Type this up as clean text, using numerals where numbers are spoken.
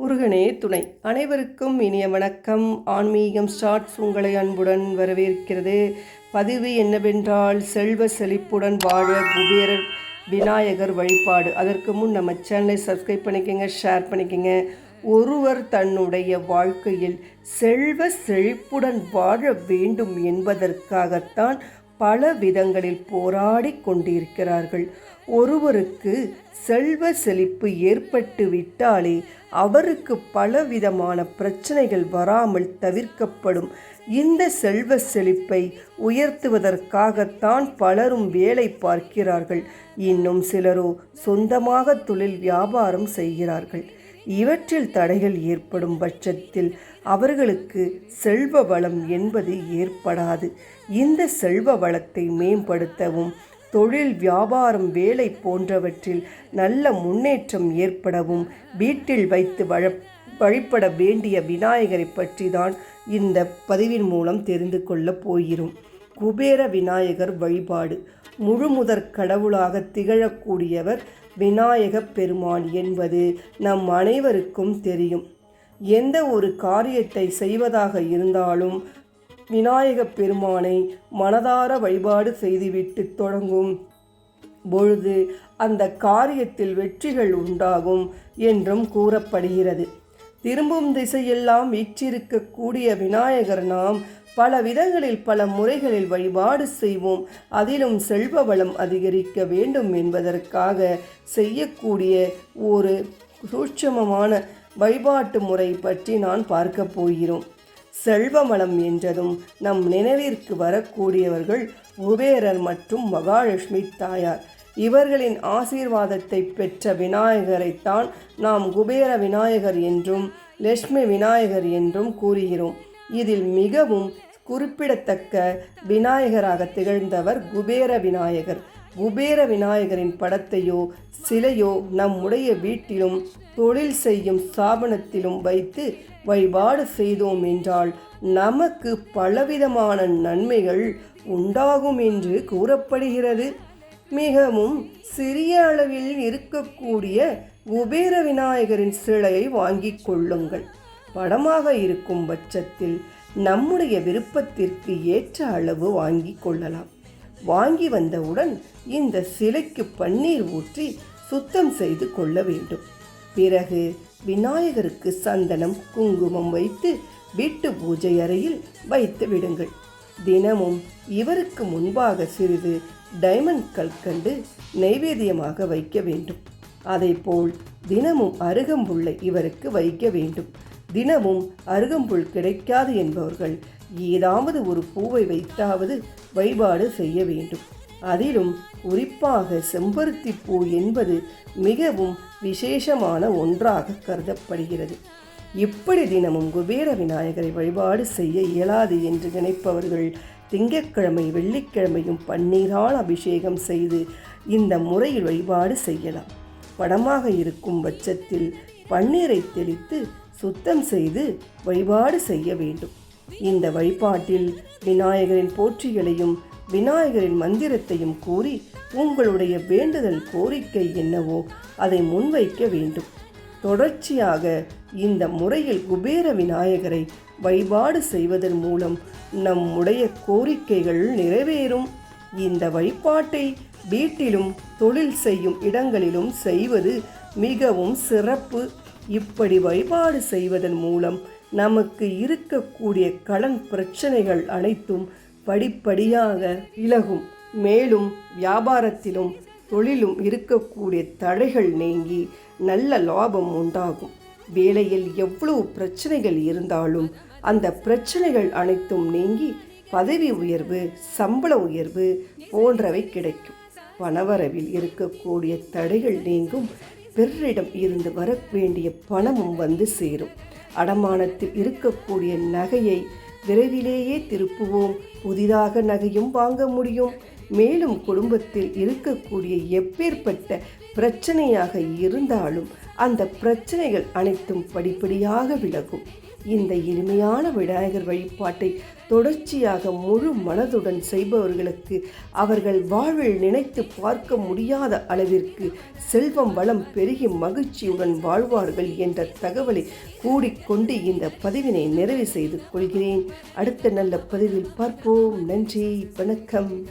முருகனே துணை. அனைவருக்கும் இனிய வணக்கம். ஆன்மீகம் ஸ்டார்ட்ஸ் உங்களை அன்புடன் வரவேற்கிறது. பதிவு என்னவென்றால், செல்வ செழிப்புடன் வாழ குபேரர் விநாயகர் வழிபாடு. அதற்கு முன் நம்ம சேனலை சப்ஸ்கிரைப் பண்ணிக்கோங்க, ஷேர் பண்ணிக்கோங்க. ஒருவர் தன்னுடைய வாழ்க்கையில் செல்வ செழிப்புடன் வாழ வேண்டும் என்பதற்காகத்தான் பல விதங்களில் போராடி கொண்டிருக்கிறார்கள். ஒருவருக்கு செல்வ செழிப்பு ஏற்பட்டு விட்டாலே அவருக்கு பலவிதமான பிரச்சனைகள் வராமல் தவிர்க்கப்படும். இந்த செல்வ செழிப்பை உயர்த்துவதற்காகத்தான் பலரும் வேலை பார்க்கிறார்கள். இன்னும் சிலரோ சொந்தமாக தொழில் வியாபாரம் செய்கிறார்கள். இவற்றில் தடைகள் ஏற்படும் பட்சத்தில் அவர்களுக்கு செல்வ வளம் என்பது ஏற்படாது. இந்த செல்வ வளத்தை மேம்படுத்தவும், தொழில் வியாபாரம் வேலை போன்றவற்றில் நல்ல முன்னேற்றம் ஏற்படவும் வீட்டில் வைத்து வழிபட வேண்டிய விநாயகரை பற்றி தான் இந்த பதிவின் மூலம் தெரிந்து கொள்ளப் போகிறோம். குபேர விநாயகர் வழிபாடு. முழுமுதற் கடவுளாக திகழக்கூடியவர் விநாயக பெருமான் என்பது நம் அனைவருக்கும் தெரியும். எந்த ஒரு காரியத்தை செய்வதாக இருந்தாலும் விநாயக பெருமானை மனதார வழிபாடு செய்துவிட்டு தொடங்கும் பொழுது அந்த காரியத்தில் வெற்றிகள் உண்டாகும் என்றும் கூறப்படுகிறது. திரும்பும் திசையெல்லாம் வீற்றிருக்கக்கூடிய விநாயகர் நாம் பல விதங்களில் பல முறைகளில் வழிபாடு செய்வோம். அதிலும் செல்வ வளம் அதிகரிக்க வேண்டும் என்பதற்காக செய்யக்கூடிய ஒரு சூட்சமமான வழிபாட்டு முறை பற்றி நான் பார்க்க போகிறோம். செல்வமலம் என்றதும் நம் நினைவிற்கு வரக்கூடியவர்கள் குபேரர் மற்றும் மகாலட்சுமி தாயார். இவர்களின் ஆசீர்வாதத்தை பெற்ற விநாயகரைத்தான் நாம் குபேர விநாயகர் என்றும் லட்சுமி விநாயகர் என்றும் கூறுகிறோம். இதில் மிகவும் குறிப்பிடத்தக்க விநாயகராக திகழ்ந்தவர் குபேர விநாயகர். குபேர விநாயகரின் படத்தையோ சிலையோ நம்முடைய வீட்டிலும் தொழில் செய்யும் ஸ்தாபனத்திலும் வைத்து வழிபாடு செய்தோம் என்றால் நமக்கு பலவிதமான நன்மைகள் உண்டாகும் என்று கூறப்படுகிறது. மிகவும் சிறிய அளவில் இருக்கக்கூடிய குபேர விநாயகரின் சிலையை வாங்கி கொள்ளுங்கள். படமாக இருக்கும் பட்சத்தில் நம்முடைய விருப்பத்திற்கு ஏற்ற அளவு வாங்கி கொள்ளலாம். வாங்கி வந்தவுடன் இந்த சிலைக்கு பன்னீர் ஊற்றி சுத்தம் செய்து கொள்ள வேண்டும். பிறகு விநாயகருக்கு சந்தனம் குங்குமம் வைத்து வீட்டு பூஜை அறையில் வைத்து விடுங்கள். தினமும் இவருக்கு முன்பாக சிறிது டைமண்ட் கல்கண்டு நைவேத்தியமாக வைக்க வேண்டும். அதேபோல் தினமும் அருகம்புல்லை இவருக்கு வைக்க வேண்டும். தினமும் அருகம்புல் கிடைக்காது என்பவர்கள் ஏதாவது ஒரு பூவை வைத்தாவது வழிபாடு செய்ய வேண்டும். அதிலும் குறிப்பாக செம்பருத்தி பூ என்பது மிகவும் விசேஷமான ஒன்றாக கருதப்படுகிறது. இப்படி தினமும் குபேர விநாயகரை வழிபாடு செய்ய இயலாது என்று நினைப்பவர்கள் திங்கட்கிழமை வெள்ளிக்கிழமையும் பன்னீரால் அபிஷேகம் செய்து இந்த முறையில் வழிபாடு செய்யலாம். படமாக இருக்கும் பட்சத்தில் பன்னீரை தெளித்து சுத்தம் செய்து வழிபாடு செய்ய வேண்டும். இந்த வழிபாட்டில் விநாயகரின் போற்றிகளையும் விநாயகரின் மந்திரத்தையும் கூறி உங்களுடைய வேண்டுதல் கோரிக்கை என்னவோ அதை முன்வைக்க வேண்டும். தொடர்ச்சியாக இந்த முறையில் குபேர விநாயகரை வழிபாடு செய்வதன் மூலம் நம்முடைய கோரிக்கைகள் நிறைவேறும். இந்த வழிபாட்டை வீட்டிலும் தொழில் செய்யும் இடங்களிலும் செய்வது மிகவும் சிறப்பு. இப்படி வழிபாடு செய்வதன் மூலம் நமக்கு இருக்கக்கூடிய கடன் பிரச்சனைகள் அனைத்தும் படிப்படியாக விலகும். மேலும் வியாபாரத்திலும் தொழிலும் இருக்கக்கூடிய தடைகள் நீங்கி நல்ல லாபம் உண்டாகும். வேலையில் எவ்வளவு பிரச்சனைகள் இருந்தாலும் அந்த பிரச்சனைகள் அனைத்தும் நீங்கி பதவி உயர்வு, சம்பள உயர்வு போன்றவை கிடைக்கும். பணவரவில் இருக்கக்கூடிய தடைகள் நீங்கும். பிறரிடம் இருந்து வர வேண்டிய பணமும் வந்து சேரும். அடமானத்தில் இருக்கக்கூடிய நகையை விரைவிலேயே திருப்புவோம். புதிதாக நகையும் வாங்க முடியும். மேலும் குடும்பத்தில் இருக்கக்கூடிய எப்பேற்பட்ட பிரச்சனையாக இருந்தாலும் அந்த பிரச்சனைகள் அனைத்தும் படிப்படியாக விலகும். இந்த இனிமையான விநாயகர் வழிபாட்டை தொடர்ச்சியாக முழு மனதுடன் செய்பவர்களுக்கு அவர்கள் வாழ்வில் நினைத்து பார்க்க முடியாத அளவிற்கு செல்வம் வளம் பெருகி மகிழ்ச்சியுடன் வாழ்வார்கள் என்ற தகவலை கூடிக்கொண்டு இந்த பதிவினை நிறைவு செய்து கொள்கிறேன். அடுத்த நல்ல பதிவில் பார்ப்போம். நன்றி, வணக்கம்.